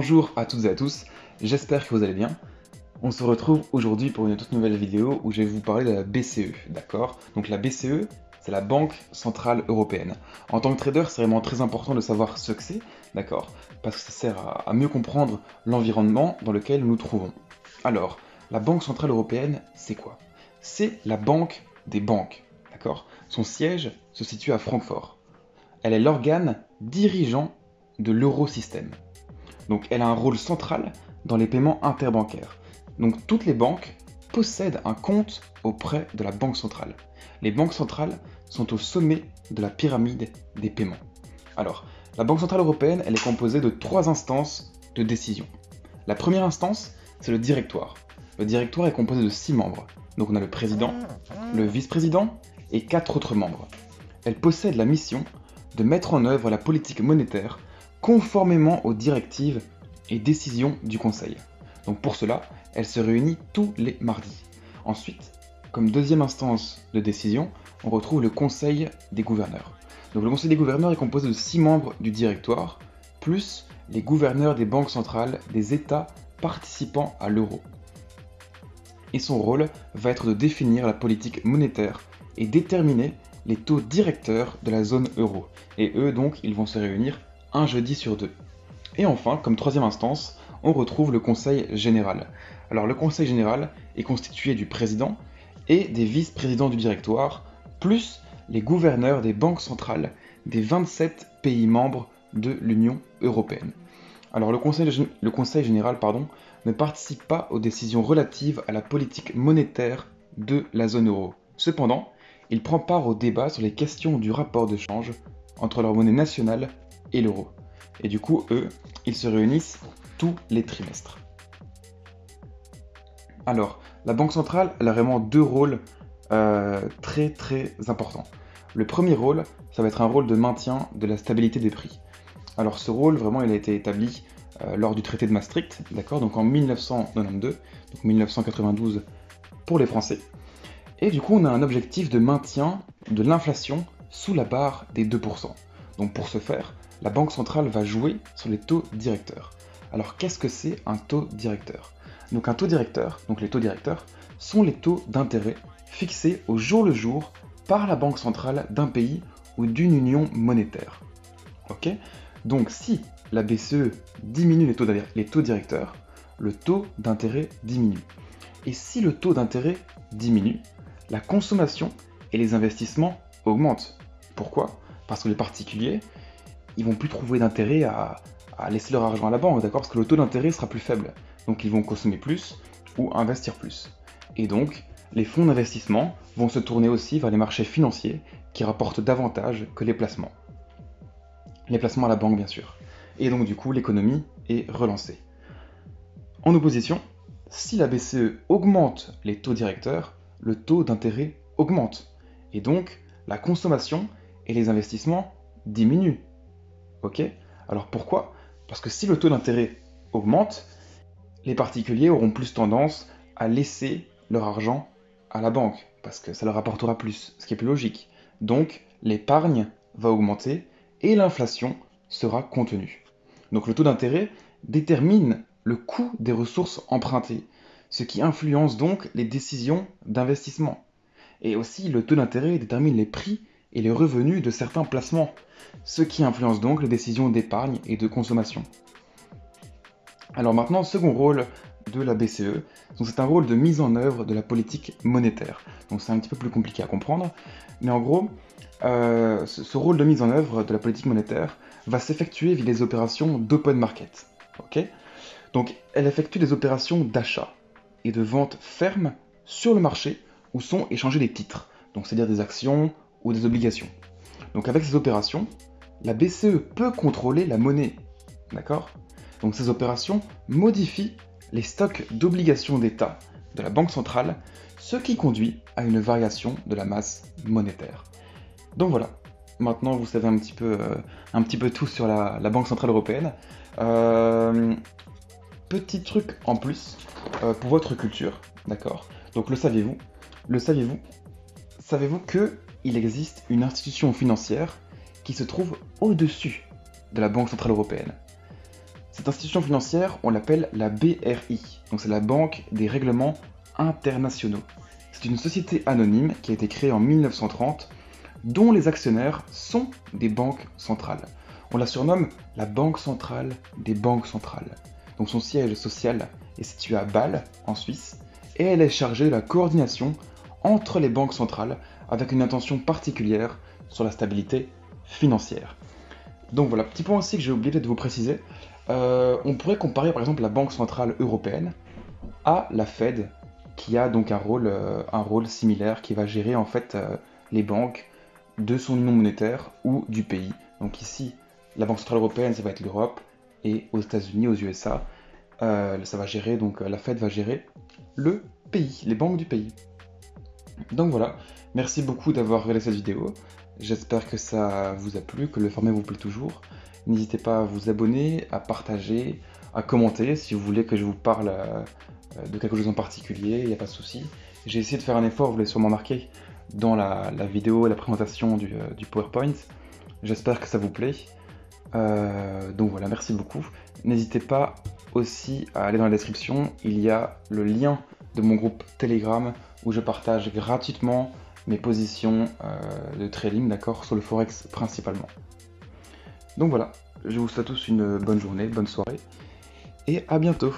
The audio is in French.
Bonjour à toutes et à tous, j'espère que vous allez bien. On se retrouve aujourd'hui pour une toute nouvelle vidéo où je vais vous parler de la BCE, d'accord? Donc la BCE, c'est la Banque Centrale Européenne. En tant que trader, c'est vraiment très important de savoir ce que c'est, d'accord? Parce que ça sert à mieux comprendre l'environnement dans lequel nous nous trouvons. Alors, la Banque Centrale Européenne, c'est quoi? C'est la banque des banques, d'accord? Son siège se situe à Francfort. Elle est l'organe dirigeant de l'eurosystème. Donc elle a un rôle central dans les paiements interbancaires. Donc toutes les banques possèdent un compte auprès de la Banque centrale. Les banques centrales sont au sommet de la pyramide des paiements. Alors, la Banque centrale européenne, elle est composée de 3 instances de décision. La première instance, c'est le directoire. Le directoire est composé de 6 membres. Donc on a le président, le vice-président et 4 autres membres. Elle possède la mission de mettre en œuvre la politique monétaire conformément aux directives et décisions du Conseil. Donc pour cela, elle se réunit tous les mardis. Ensuite, comme deuxième instance de décision, on retrouve le Conseil des gouverneurs. Donc le Conseil des gouverneurs est composé de 6 membres du directoire, plus les gouverneurs des banques centrales des États participant à l'euro. Et son rôle va être de définir la politique monétaire et déterminer les taux directeurs de la zone euro. Et eux, donc, ils vont se réunir un jeudi sur 2. Et enfin, comme troisième instance, on retrouve le Conseil général. Alors le Conseil général est constitué du président et des vice-présidents du directoire, plus les gouverneurs des banques centrales des 27 pays membres de l'Union européenne. Alors le Conseil général ne participe pas aux décisions relatives à la politique monétaire de la zone euro. Cependant, il prend part au débat sur les questions du rapport de change entre leur monnaie nationale et l'euro. Et du coup, eux, ils se réunissent tous les trimestres. Alors, la Banque centrale, elle a vraiment 2 rôles très importants. Le premier rôle, ça va être un rôle de maintien de la stabilité des prix. Alors ce rôle, vraiment, il a été établi lors du traité de Maastricht, d'accord, donc en 1992, donc 1992 pour les Français. Et du coup, on a un objectif de maintien de l'inflation sous la barre des 2%. Donc pour ce faire, la Banque centrale va jouer sur les taux directeurs. Alors qu'est-ce que c'est un taux directeur? Donc un taux directeur, donc les taux directeurs, sont les taux d'intérêt fixés au jour le jour par la Banque centrale d'un pays ou d'une union monétaire. Ok? Donc si la BCE diminue les taux directeurs, le taux d'intérêt diminue. Et si le taux d'intérêt diminue, la consommation et les investissements augmentent. Pourquoi? Parce que les particuliers, ils vont plus trouver d'intérêt à laisser leur argent à la banque, d'accord? Parce que le taux d'intérêt sera plus faible. Donc ils vont consommer plus ou investir plus. Et donc, les fonds d'investissement vont se tourner aussi vers les marchés financiers qui rapportent davantage que les placements. Les placements à la banque, bien sûr. Et donc, du coup, l'économie est relancée. En opposition, si la BCE augmente les taux directeurs, le taux d'intérêt augmente. Et donc, la consommation et les investissements diminuent. Ok? Alors pourquoi? Parce que si le taux d'intérêt augmente, les particuliers auront plus tendance à laisser leur argent à la banque, parce que ça leur apportera plus, ce qui est plus logique. Donc, l'épargne va augmenter et l'inflation sera contenue. Donc le taux d'intérêt détermine le coût des ressources empruntées, ce qui influence donc les décisions d'investissement. Et aussi, le taux d'intérêt détermine les prix et les revenus de certains placements, ce qui influence donc les décisions d'épargne et de consommation. Alors maintenant, second rôle de la BCE, c'est un rôle de mise en œuvre de la politique monétaire. Donc c'est un petit peu plus compliqué à comprendre, mais en gros, ce rôle de mise en œuvre de la politique monétaire va s'effectuer via des opérations d'open market. Okay? Donc elle effectue des opérations d'achat et de vente ferme sur le marché où sont échangés des titres, donc c'est-à-dire des actions ou des obligations. Donc avec ces opérations, la BCE peut contrôler la monnaie, d'accord? Donc ces opérations modifient les stocks d'obligations d'État de la Banque centrale, ce qui conduit à une variation de la masse monétaire. Donc voilà, maintenant vous savez un petit peu tout sur la Banque centrale européenne. Petit truc en plus pour votre culture, d'accord? Donc le saviez-vous? Savez-vous qu'il existe une institution financière qui se trouve au-dessus de la Banque centrale européenne? Cette institution financière, on l'appelle la BRI, donc c'est la Banque des règlements internationaux. C'est une société anonyme qui a été créée en 1930, dont les actionnaires sont des banques centrales. On la surnomme la Banque centrale des banques centrales. Donc son siège social est situé à Bâle, en Suisse, et elle est chargée de la coordination entre les banques centrales avec une attention particulière sur la stabilité financière. Donc voilà, petit point aussi que j'ai oublié peut-être de vous préciser. On pourrait comparer par exemple la Banque Centrale Européenne à la Fed, qui a donc un rôle similaire, qui va gérer en fait les banques de son union monétaire ou du pays. Donc ici, la Banque Centrale Européenne, ça va être l'Europe, et aux États-Unis, aux USA, ça va gérer, donc la Fed va gérer le pays, les banques du pays. Donc voilà, merci beaucoup d'avoir regardé cette vidéo. J'espère que ça vous a plu, que le format vous plaît toujours. N'hésitez pas à vous abonner, à partager, à commenter si vous voulez que je vous parle de quelque chose en particulier, il n'y a pas de souci. J'ai essayé de faire un effort, vous l'avez sûrement remarqué, dans la vidéo et la présentation du PowerPoint. J'espère que ça vous plaît. Donc voilà, merci beaucoup. N'hésitez pas aussi à aller dans la description, il y a le lien de mon groupe Telegram où je partage gratuitement mes positions de trading, d'accord, sur le Forex principalement. Donc voilà, je vous souhaite tous une bonne journée, bonne soirée, et à bientôt.